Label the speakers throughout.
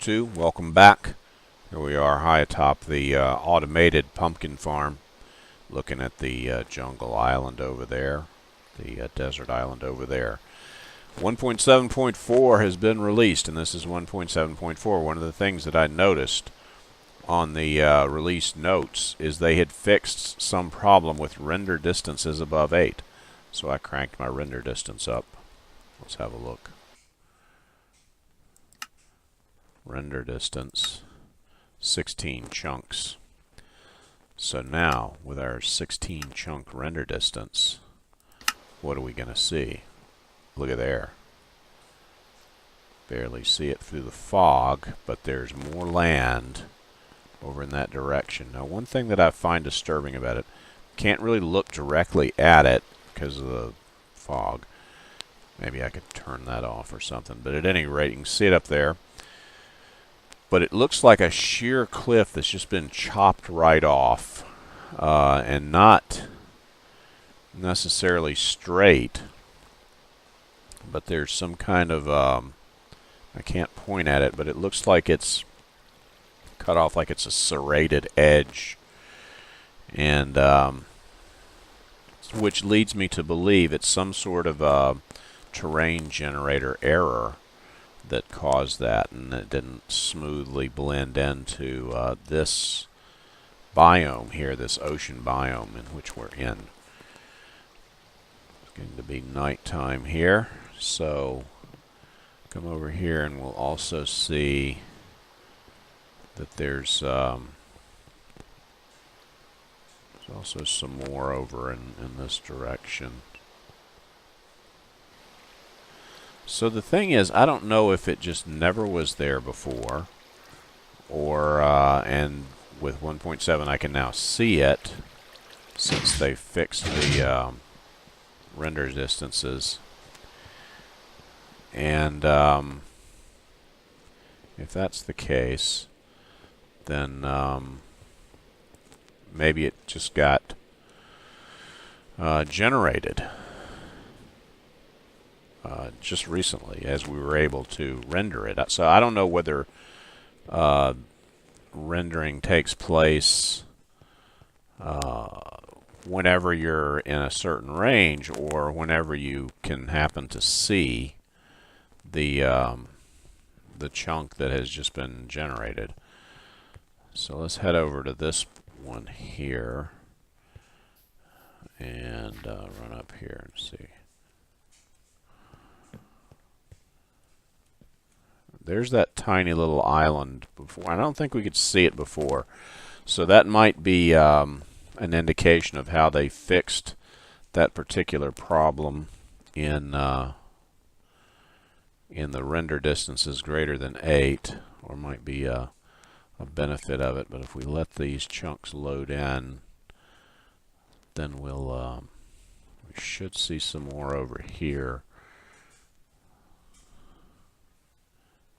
Speaker 1: YouTube. Welcome back. Here we are high atop the automated pumpkin farm, looking at the jungle island over there, the desert island over there. 1.7.4 has been released, and this is 1.7.4. One of the things that I noticed on the release notes is they had fixed some problem with render distances above 8. So I cranked my render distance up. Let's have a look. Render distance 16 chunks. So now with our 16 chunk render distance, what are we going to see? Look at there. Barely see it through the fog, but there's more land over in that direction. Now, one thing that I find disturbing about it, can't really look directly at it because of the fog. Maybe I could turn that off or something, but at any rate, you can see it up there. But it looks like a sheer cliff that's just been chopped right off, and not necessarily straight, but there's some kind of, I can't point at it, but it looks like it's cut off like it's a serrated edge, and which leads me to believe it's some sort of terrain generator error that caused that, and it didn't smoothly blend into this biome here, this ocean biome in which we're in. It's going to be nighttime here, so come over here and we'll also see that there's also some more over in this direction. So the thing is, I don't know if it just never was there before, or and with 1.7 I can now see it since they fixed the render distances. And if that's the case, then maybe it just got generated just recently as we were able to render it. So I don't know whether rendering takes place whenever you're in a certain range or whenever you can happen to see the chunk that has just been generated. So let's head over to this one here and run up here and see. There's that tiny little island before. I don't think we could see it before. So that might be an indication of how they fixed that particular problem in the render distances greater than 8, or might be a benefit of it. But if we let these chunks load in, then we should see some more over here.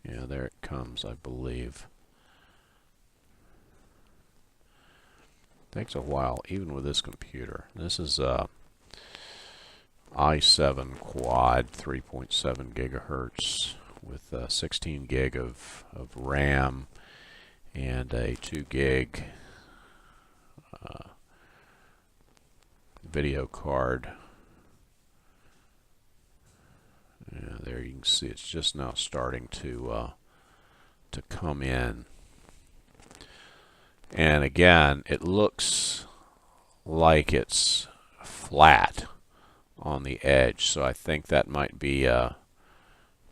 Speaker 1: Yeah, there it comes, I believe. Takes a while, even with this computer. This is i7 quad, 3.7 gigahertz with 16 gig of RAM and a 2 gig video card. Yeah, there you can see it's just now starting to come in. And again, it looks like it's flat on the edge, so I think that might be a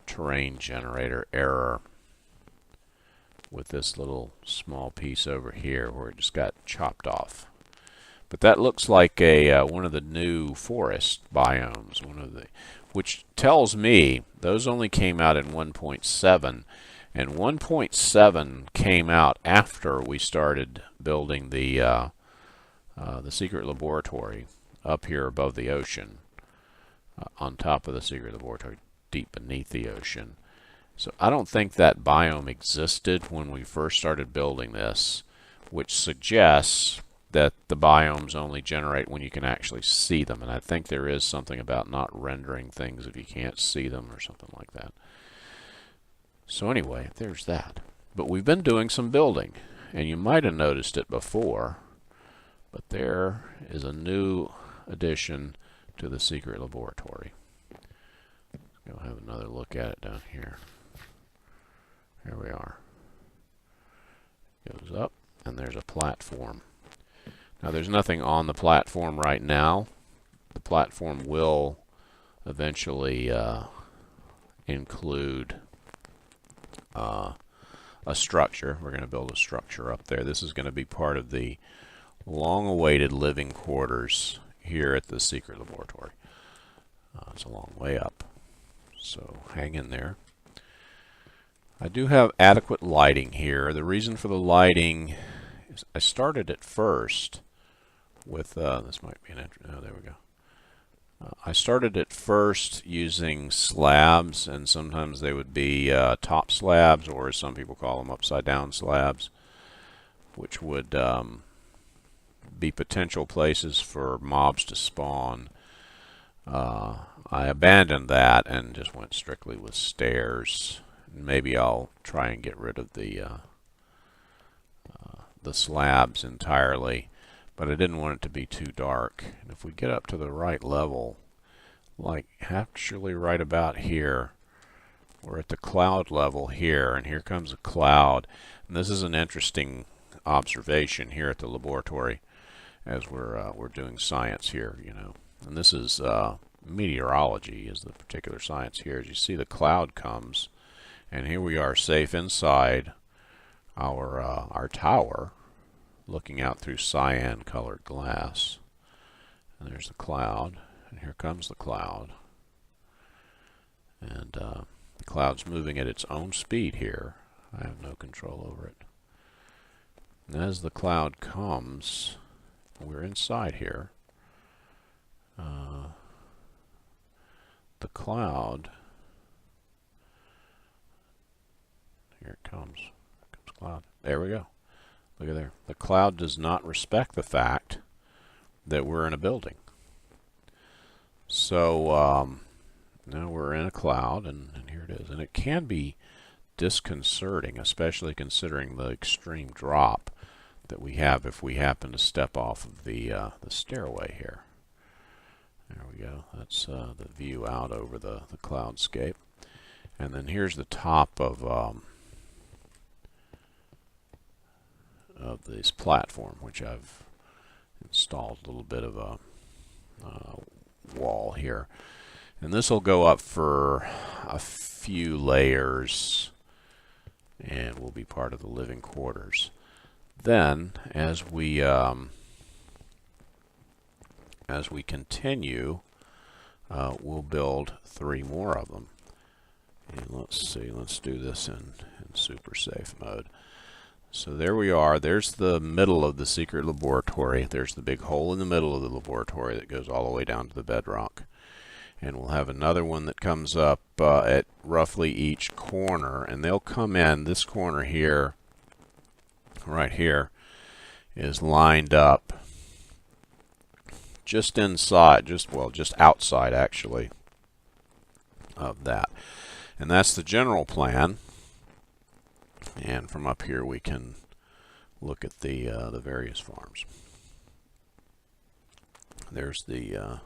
Speaker 1: terrain generator error with this little small piece over here where it just got chopped off. But that looks like a one of the new forest biomes, which tells me those only came out in 1.7, and 1.7 came out after we started building the secret laboratory up here above the ocean, on top of the secret laboratory, deep beneath the ocean. So I don't think that biome existed when we first started building this, which suggests that the biomes only generate when you can actually see them, and I think there is something about not rendering things if you can't see them or something like that. So anyway, there's that. But we've been doing some building, and you might have noticed it before, but there is a new addition to the secret laboratory. Go have another look at it down here. Here we are. Goes up, and there's a platform. Now there's nothing on the platform right now. The platform will eventually include a structure. We're going to build a structure up there. This is going to be part of the long-awaited living quarters here at the secret laboratory. It's a long way up, so hang in there. I do have adequate lighting here. The reason for the lighting is I started at first with, this might be an entrance, oh there we go. I started at first using slabs, and sometimes they would be top slabs, or as some people call them, upside down slabs, which would be potential places for mobs to spawn. I abandoned that and just went strictly with stairs. Maybe I'll try and get rid of the slabs entirely, but I didn't want it to be too dark. And if we get up to the right level, like actually right about here, we're at the cloud level here, and here comes a cloud. And this is an interesting observation here at the laboratory as we're doing science here, you know. And this is meteorology is the particular science here. As you see, the cloud comes, and here we are safe inside our tower, looking out through cyan colored glass. And there's the cloud, and here comes the cloud. And the cloud's moving at its own speed here. I have no control over it. And as the cloud comes, we're inside here. The cloud, here it comes. Here comes cloud. There we go. Look at there. The cloud does not respect the fact that we're in a building. So now we're in a cloud, and here it is. And it can be disconcerting, especially considering the extreme drop that we have if we happen to step off of the stairway here. There we go. That's the view out over the cloudscape. And then here's the top of this platform, which I've installed a little bit of a wall here. And this will go up for a few layers and will be part of the living quarters. Then, as we continue, we'll build 3 more of them. And let's see, let's do this in super safe mode. So there we are. There's the middle of the secret laboratory. There's the big hole in the middle of the laboratory that goes all the way down to the bedrock. And we'll have another one that comes up at roughly each corner, and they'll come in. This corner here, right here, is lined up just inside, just outside actually of that. And that's the general plan. And from up here we can look at the various farms. There's the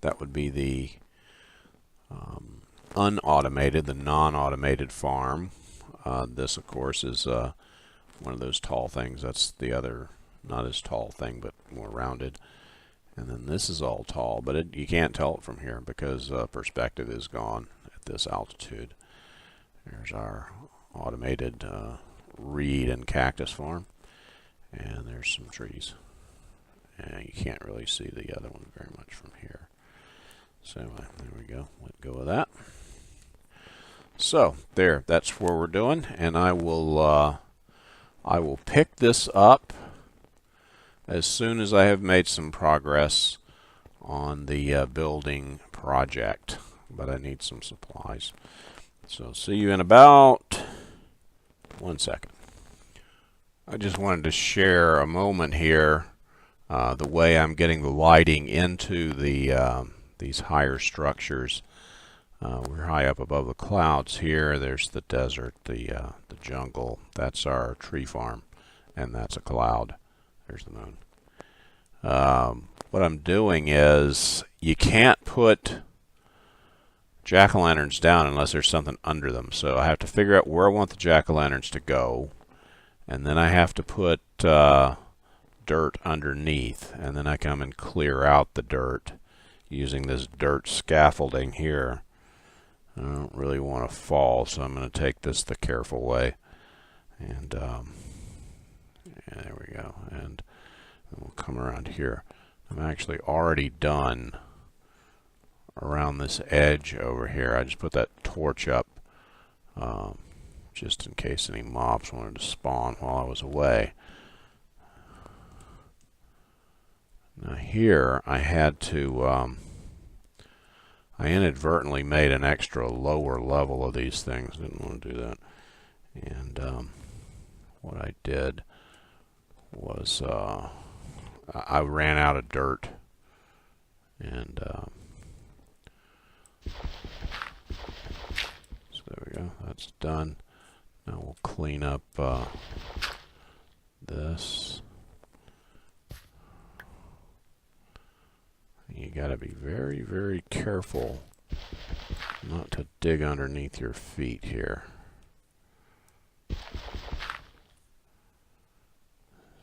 Speaker 1: that would be the unautomated, the non-automated farm. This, of course, is one of those tall things. That's the other, not as tall thing, but more rounded. And then this is all tall, but you can't tell it from here because perspective is gone at this altitude. There's our automated reed and cactus farm. And there's some trees. And you can't really see the other one very much from here. So anyway, there we go. Let go of that. So there, that's what we're doing, and I will pick this up as soon as I have made some progress on the building project. But I need some supplies. So see you in about 1 second. I just wanted to share a moment here, the way I'm getting the lighting into the these higher structures. We're high up above the clouds here. There's the desert, the jungle. That's our tree farm, and that's a cloud. There's the moon. What I'm doing is, you can't put jack-o'-lanterns down unless there's something under them. So I have to figure out where I want the jack-o'-lanterns to go, and then I have to put dirt underneath, and then I come and clear out the dirt using this dirt scaffolding here. I don't really want to fall, so I'm going to take this the careful way. And yeah, there we go. And we'll come around here. I'm actually already done around this edge over here. I just put that torch up just in case any mobs wanted to spawn while I was away. Now here I had to I inadvertently made an extra lower level of these things. Didn't want to do that. And what I did was I ran out of dirt. And so there we go. That's done. Now we'll clean up this. You got to be very, very careful not to dig underneath your feet here.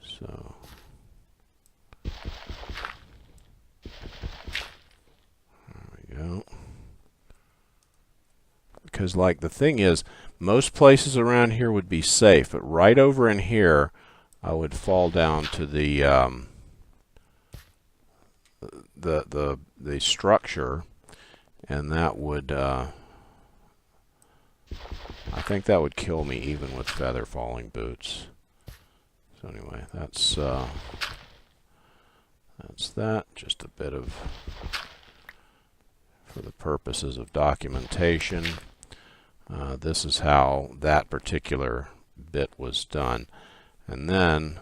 Speaker 1: So there we go. Because like the thing is, most places around here would be safe, but right over in here I would fall down to the structure, and that would I think that would kill me even with feather falling boots. So anyway, that's that. Just a bit of, for the purposes of documentation, this is how that particular bit was done. And then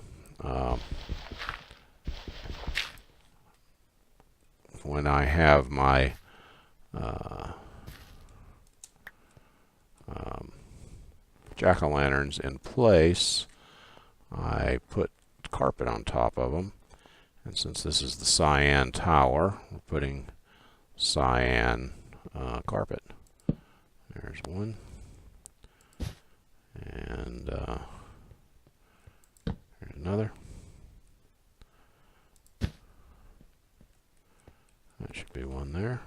Speaker 1: when I have my jack-o'-lanterns in place, I put carpet on top of them. And since this is the cyan tower, we're putting cyan carpet. There's one. And there's another. That should be one there.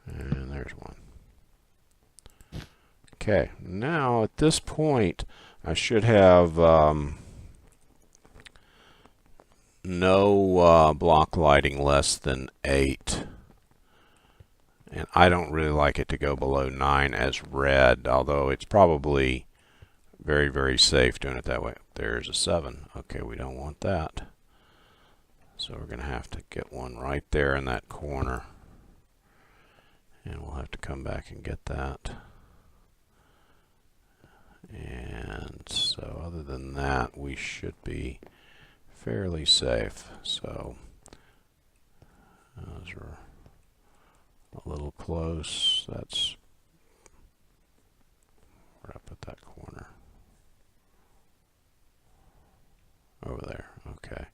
Speaker 1: And there's one. Okay, now at this point I should have no block lighting less than 8. And I don't really like it to go below 9 as red, although it's probably very, very safe doing it that way. There's a 7. Okay, we don't want that. So we're going to have to get one right there in that corner. And we'll have to come back and get that. And so other than that, we should be fairly safe. So those are a little close. That's where I put that corner. Over there. Okay.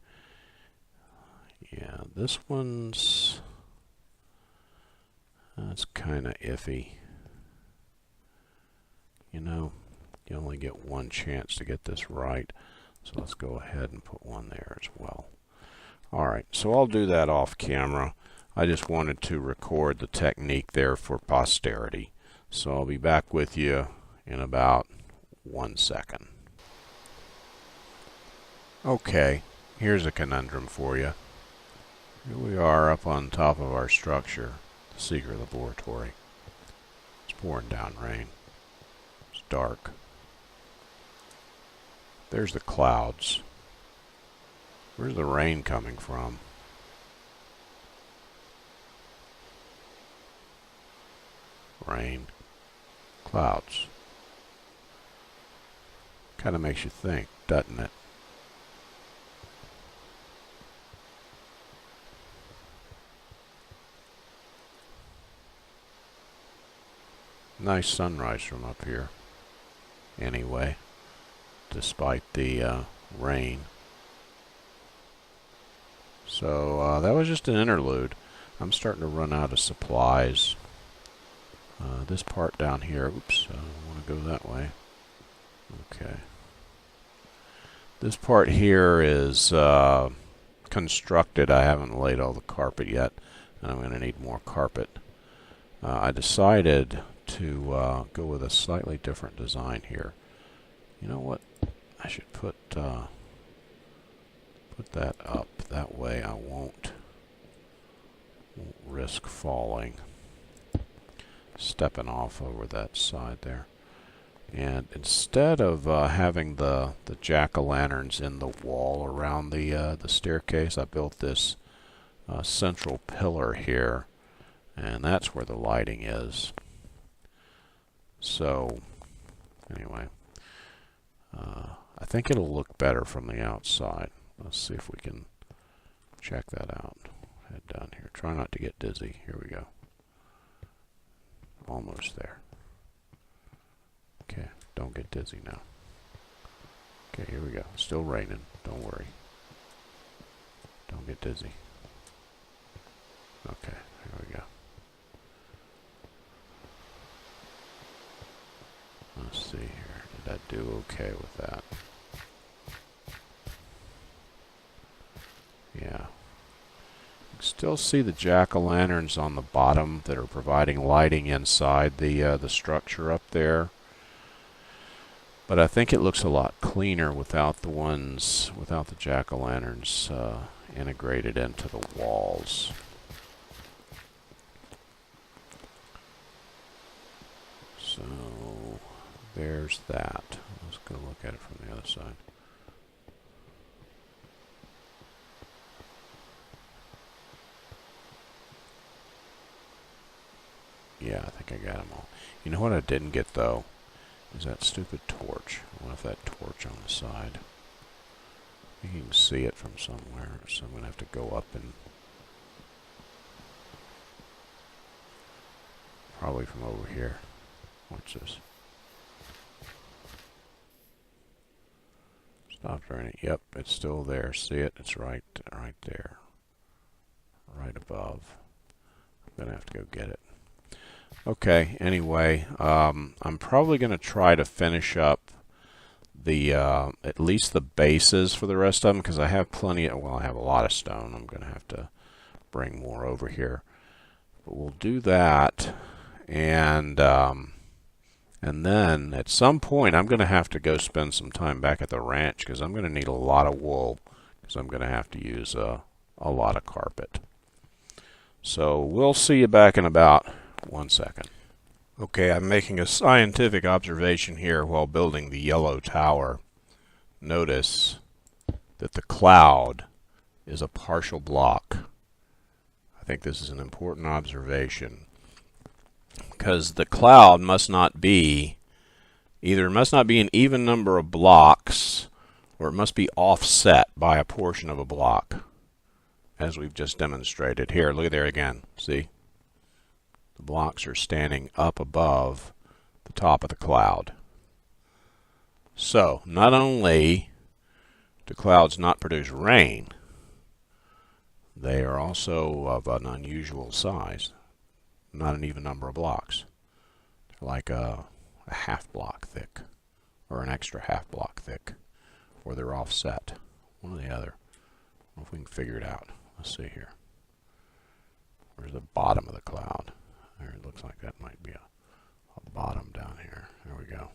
Speaker 1: Yeah, this one's that's kind of iffy. You know, you only get one chance to get this right. So let's go ahead and put one there as well. Alright, so I'll do that off camera. I just wanted to record the technique there for posterity. So I'll be back with you in about 1 second. Okay, here's a conundrum for you. Here we are up on top of our structure, the secret laboratory. It's pouring down rain. It's dark. There's the clouds. Where's the rain coming from? Rain. Clouds. Kind of makes you think, doesn't it? Nice sunrise from up here. Anyway, despite the rain. So that was just an interlude. I'm starting to run out of supplies. This part down here, oops, I want to go that way. Okay. This part here is constructed. I haven't laid all the carpet yet, and I'm going to need more carpet. I decided to go with a slightly different design here. You know what? I should put that up. That way I won't risk falling, stepping off over that side there. And instead of having the jack-o'-lanterns in the wall around the staircase, I built this central pillar here, and that's where the lighting is. So anyway, I think it'll look better from the outside. Let's see if we can check that out. Head down here. Try not to get dizzy. Here we go. Almost there. Okay, don't get dizzy now. Okay, here we go. Still raining. Don't worry. Don't get dizzy. Okay, here we go. Let's see here. Did I do okay with that? Yeah. You can still see the jack-o'-lanterns on the bottom that are providing lighting inside the structure up there. But I think it looks a lot cleaner without the jack-o'-lanterns integrated into the walls. So there's that. Let's go look at it from the other side. Yeah, I think I got them all. You know what I didn't get though? Is that stupid torch. I wonder if that torch on the side. You can see it from somewhere, so I'm going to have to go up and probably from over here. Watch this. Stop raining. Yep, it's still there. See it? It's right there. Right above. I'm going to have to go get it. Okay, anyway, I'm probably going to try to finish up the at least the bases for the rest of them, because I have plenty of, well, I have a lot of stone. I'm going to have to bring more over here. But we'll do that, and then at some point I'm going to have to go spend some time back at the ranch, because I'm going to need a lot of wool, because I'm going to have to use a lot of carpet. So we'll see you back in about 1 second. Okay, I'm making a scientific observation here while building the yellow tower. Notice that the cloud is a partial block. I think this is an important observation, because the cloud must not be an even number of blocks, or it must be offset by a portion of a block, as we've just demonstrated here. Look at there again. See? The blocks are standing up above the top of the cloud. So, not only do clouds not produce rain, they are also of an unusual size. Not an even number of blocks. They're like a half block thick, or an extra half block thick, or they're offset. One or the other. I don't know if we can figure it out. Let's see here. Where's the bottom of the cloud? There, it looks like that might be a bottom down here. There we go.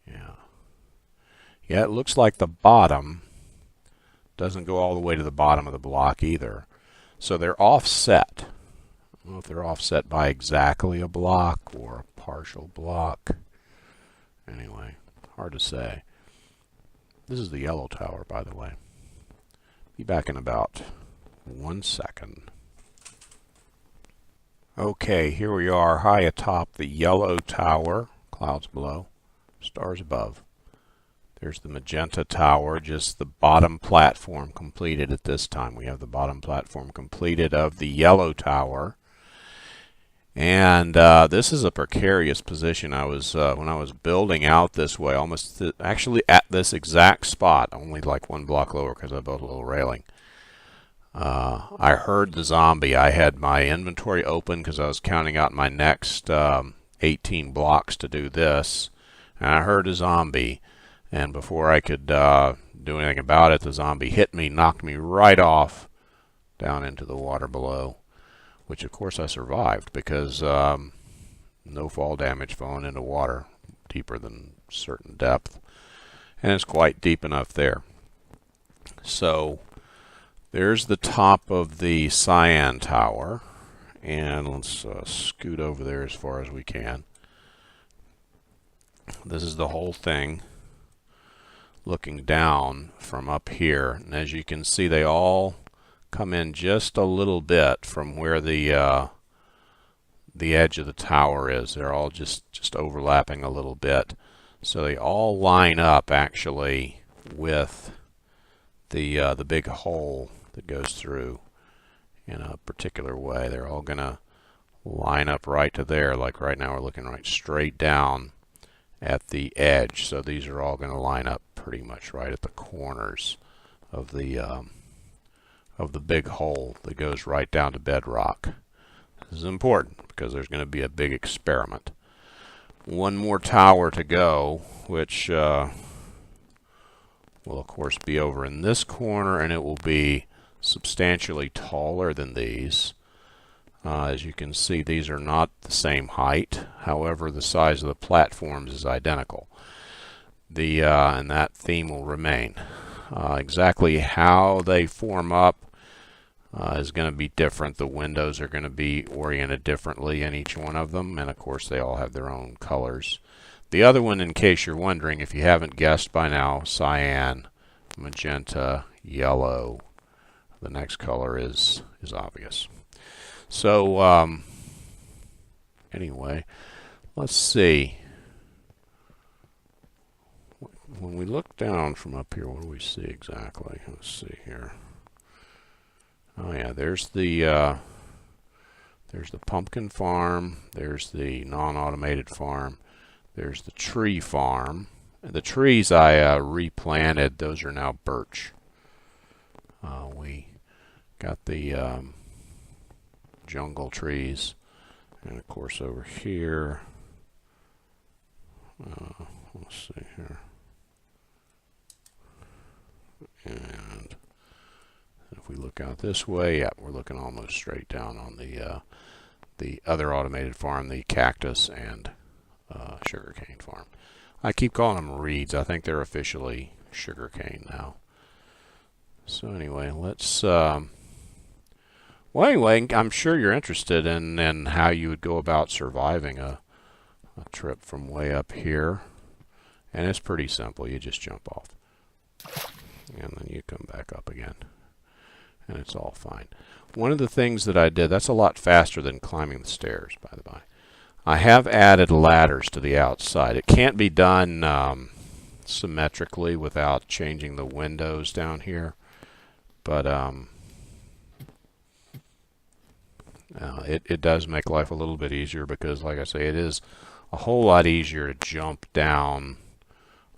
Speaker 1: Yeah. Yeah, it looks like the bottom doesn't go all the way to the bottom of the block either. So they're offset. I don't know if they're offset by exactly a block or a partial block. Anyway, hard to say. This is the yellow tower, by the way. Be back in about 1 second. Okay, here we are high atop the yellow tower. Clouds below, stars above. There's the magenta tower, just the bottom platform completed at this time. We have the bottom platform completed of the yellow tower. And this is a precarious position. I was when I was building out this way, almost actually at this exact spot, only like one block lower because I built a little railing. I heard the zombie. I had my inventory open because I was counting out my next 18 blocks to do this, and I heard a zombie. And before I could do anything about it, the zombie hit me, knocked me right off down into the water below, which of course I survived because no fall damage falling into water deeper than a certain depth, and it's quite deep enough there. So there's the top of the cyan tower, and let's scoot over there as far as we can. This is the whole thing looking down from up here, and as you can see, they all come in just a little bit from where the edge of the tower is. They're all just overlapping a little bit, so they all line up actually with the big hole that goes through in a particular way. They're all gonna line up right to there. Like right now, we're looking right straight down at the edge, so these are all going to line up pretty much right at the corners of the big hole that goes right down to bedrock. This is important because there's going to be a big experiment. One more tower to go, which will of course be over in this corner, and it will be substantially taller than these. As you can see, these are not the same height. However, the size of the platforms is identical. And that theme will remain. Exactly how they form up is going to be different. The windows are going to be oriented differently in each one of them, and of course they all have their own colors. The other one, in case you're wondering, if you haven't guessed by now, cyan, magenta, yellow. The next color is obvious. So anyway, let's see. When we look down from up here, what do we see exactly? Let's see here. Oh yeah, there's the pumpkin farm. There's the non-automated farm. There's the tree farm. And the trees I replanted. Those are now birch. We got the jungle trees, and of course over here, let's see here, and if we look out this way, yeah, we're looking almost straight down on the other automated farm, the cactus and sugarcane farm. I keep calling them reeds. I think they're officially sugarcane now. So anyway, let's well, anyway, I'm sure you're interested in how you would go about surviving a trip from way up here. And it's pretty simple. You just jump off. And then you come back up again. And it's all fine. One of the things that I did, that's a lot faster than climbing the stairs, by the by. I have added ladders to the outside. It can't be done symmetrically without changing the windows down here. But it does make life a little bit easier because, like I say, it is a whole lot easier to jump down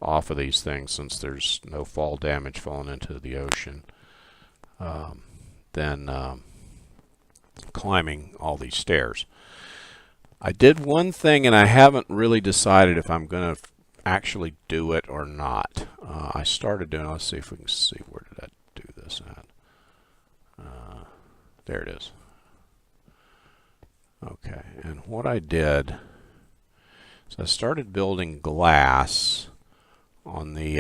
Speaker 1: off of these things since there's no fall damage falling into the ocean than climbing all these stairs. I did one thing, and I haven't really decided if I'm going to actually do it or not. I started doing, let's see if we can see, where did I do this at? There it is. Okay, and what I did is I started building glass on the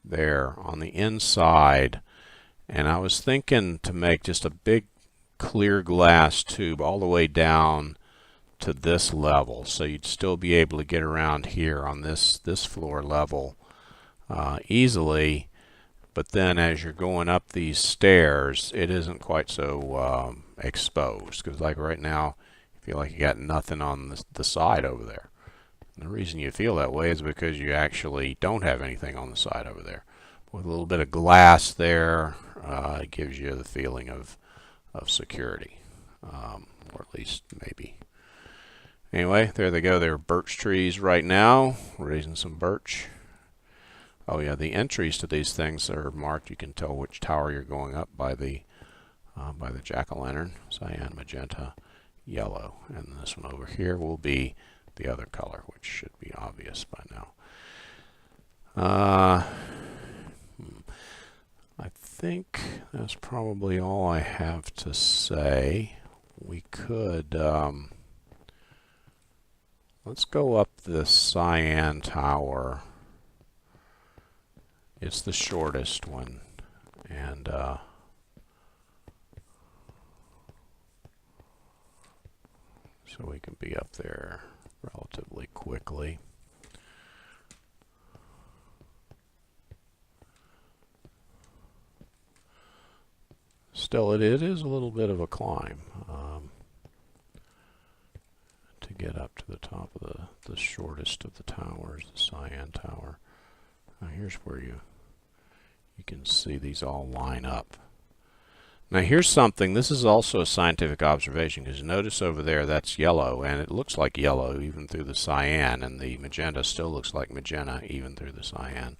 Speaker 1: there on the inside, and I was thinking to make just a big clear glass tube all the way down to this level, so you'd still be able to get around here on this floor level easily. But then as you're going up these stairs, it isn't quite so exposed, because like right now you feel like you got nothing on the side over there. And the reason you feel that way is because you actually don't have anything on the side over there. With a little bit of glass there, it gives you the feeling of security. or at least maybe. Anyway, there they go. They're birch trees right now. We're raising some birch. Oh yeah, the entries to these things are marked. You can tell which tower you're going up by the jack-o'-lantern, cyan, magenta, yellow, and this one over here will be the other color, which should be obvious by now. I think that's probably all I have to say. We could let's go up the cyan tower. It's the shortest one, and so we can be up there relatively quickly. Still, it is a little bit of a climb to get up to the top of the shortest of the towers, the cyan tower. Now here's where you can see these all line up. Now here's something, this is also a scientific observation, because notice over there that's yellow, and it looks like yellow even through the cyan, and the magenta still looks like magenta even through the cyan.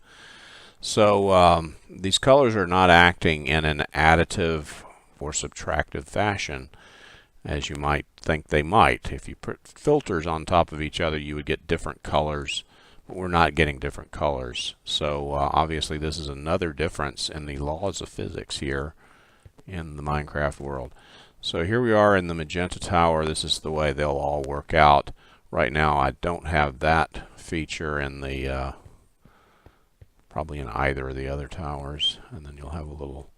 Speaker 1: So these colors are not acting in an additive or subtractive fashion as you might think they might. If you put filters on top of each other, you would get different colors, but we're not getting different colors. So obviously this is another difference in the laws of physics here in the Minecraft world. So here we are in the magenta tower. This is the way they'll all work out. Right now I don't have that feature in the probably in either of the other towers, and then you'll have a little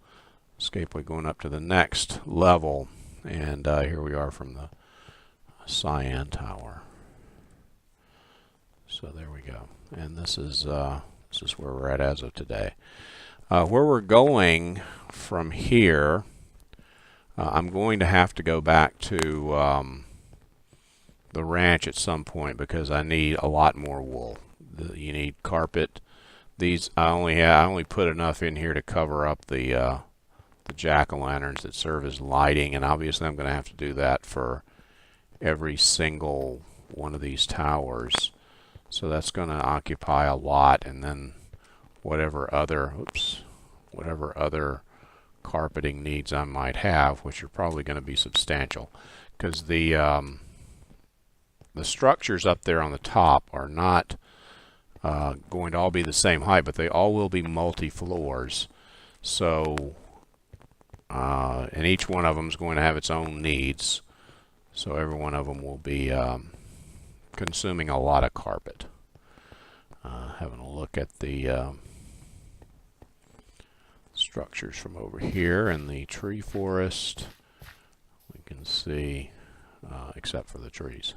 Speaker 1: escapeway going up to the next level, and here we are from the cyan tower. So there we go, and this is where we're at as of today. Where we're going from here, I'm going to have to go back to the ranch at some point because I need a lot more wool. You need carpet. These I only put enough in here to cover up the jack-o'-lanterns that serve as lighting, and obviously I'm going to have to do that for every single one of these towers. So that's going to occupy a lot, and then whatever other carpeting needs I might have, which are probably going to be substantial, because the structures up there on the top are not going to all be the same height, but they all will be multi-floors. So, and each one of them is going to have its own needs. So every one of them will be consuming a lot of carpet. Having a look at the structures from over here in the tree forest, we can see, except for the trees.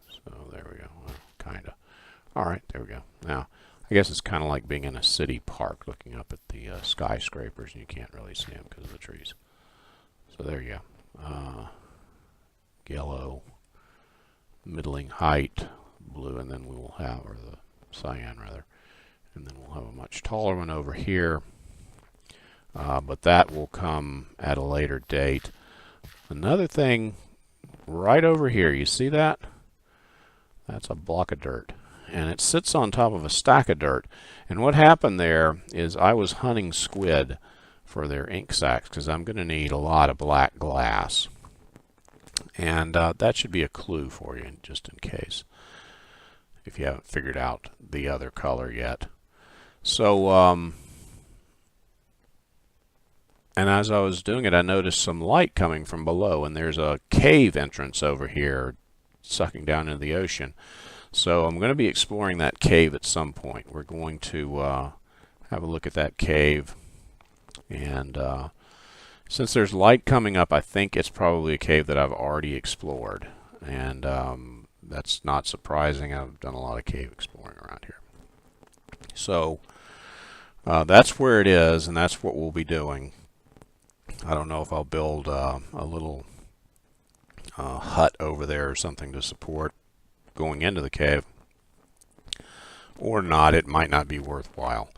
Speaker 1: So there we go. Well, kind of. All right, there we go. Now, I guess it's kind of like being in a city park, looking up at the skyscrapers, and you can't really see them because of the trees. So there you go. Yellow, middling height, blue, and then we will have, or the cyan rather, and then we'll have a much taller one over here. But that will come at a later date. Another thing, right over here, you see that? That's a block of dirt, and it sits on top of a stack of dirt. And what happened there is I was hunting squid for their ink sacs because I'm going to need a lot of black glass, and that should be a clue for you just in case if you haven't figured out the other color yet. So and as I was doing it, I noticed some light coming from below, and there's a cave entrance over here sucking down into the ocean. So I'm going to be exploring that cave at some point. We're going to have a look at that cave, and since there's light coming up, I think it's probably a cave that I've already explored, and that's not surprising. I've done a lot of cave exploring around here. So that's where it is, and that's what we'll be doing. I don't know if I'll build a little hut over there or something to support going into the cave or not. It might not be worthwhile.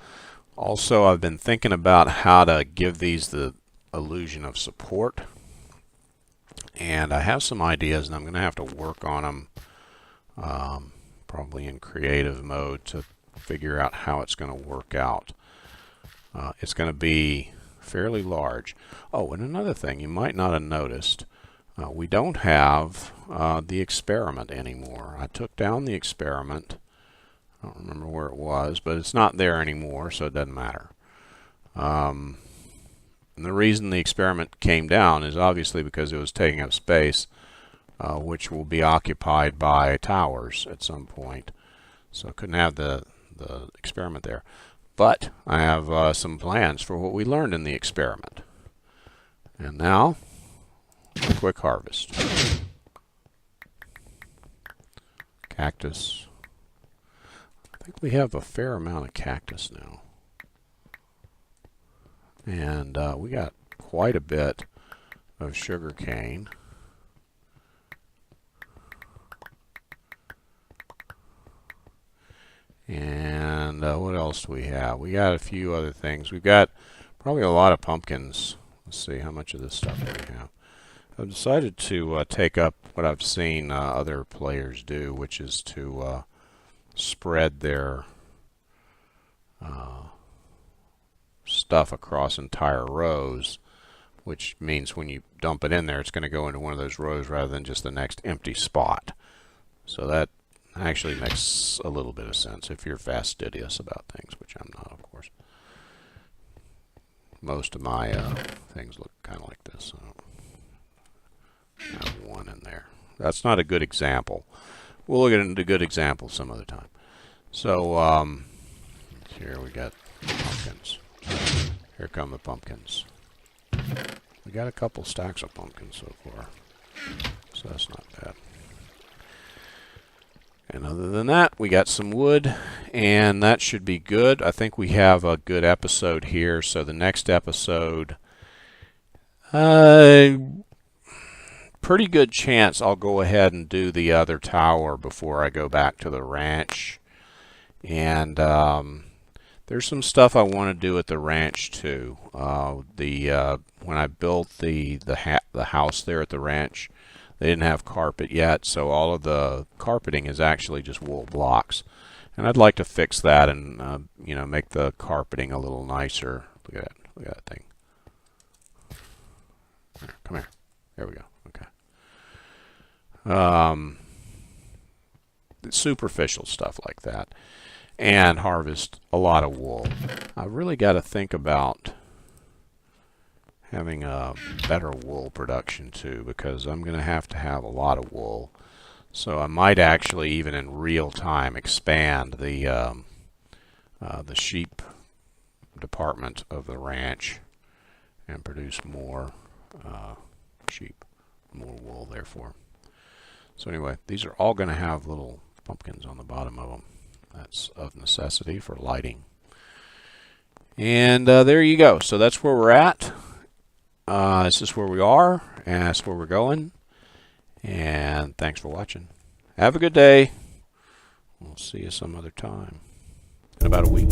Speaker 1: Also, I've been thinking about how to give these the illusion of support. And I have some ideas, and I'm going to have to work on them probably in creative mode to figure out how it's going to work out. It's going to be fairly large. Oh, and another thing you might not have noticed, we don't have the experiment anymore. I took down the experiment. I don't remember where it was, but it's not there anymore, so it doesn't matter. And the reason the experiment came down is obviously because it was taking up space, which will be occupied by towers at some point. So I couldn't have the experiment there. But I have some plans for what we learned in the experiment. And now, a quick harvest. Cactus. I think we have a fair amount of cactus now. And we got quite a bit of sugar cane. And what else do we have? We got a few other things. We've got probably a lot of pumpkins. Let's see how much of this stuff do we have. I've decided to take up what I've seen other players do, which is to spread their stuff across entire rows, which means when you dump it in there, it's going to go into one of those rows rather than just the next empty spot. So that actually makes a little bit of sense if you're fastidious about things, which I'm not, of course. Most of my things look kind of like this. So I have one in there. That's not a good example. We'll look at a good example some other time. So here we got pumpkins. Here come the pumpkins. We got a couple stacks of pumpkins so far, so that's not bad. And other than that, we got some wood, and that should be good. I think we have a good episode here, so the next episode, pretty good chance I'll go ahead and do the other tower before I go back to the ranch. And there's some stuff I want to do at the ranch too. When I built the house there at the ranch, they didn't have carpet yet, so all of the carpeting is actually just wool blocks. And I'd like to fix that and make the carpeting a little nicer. Look at that! Look at that thing. Here, come here. There we go. Okay. Superficial stuff like that, and harvest a lot of wool. I really got to think about having a better wool production too, because I'm going to have a lot of wool. So I might actually, even in real time, expand the sheep department of the ranch and produce more sheep, more wool therefore. So anyway, these are all going to have little pumpkins on the bottom of them. That's of necessity for lighting. And there you go. So that's where we're at. This is where we are, and that's where we're going. And thanks for watching. Have a good day. We'll see you some other time in about a week.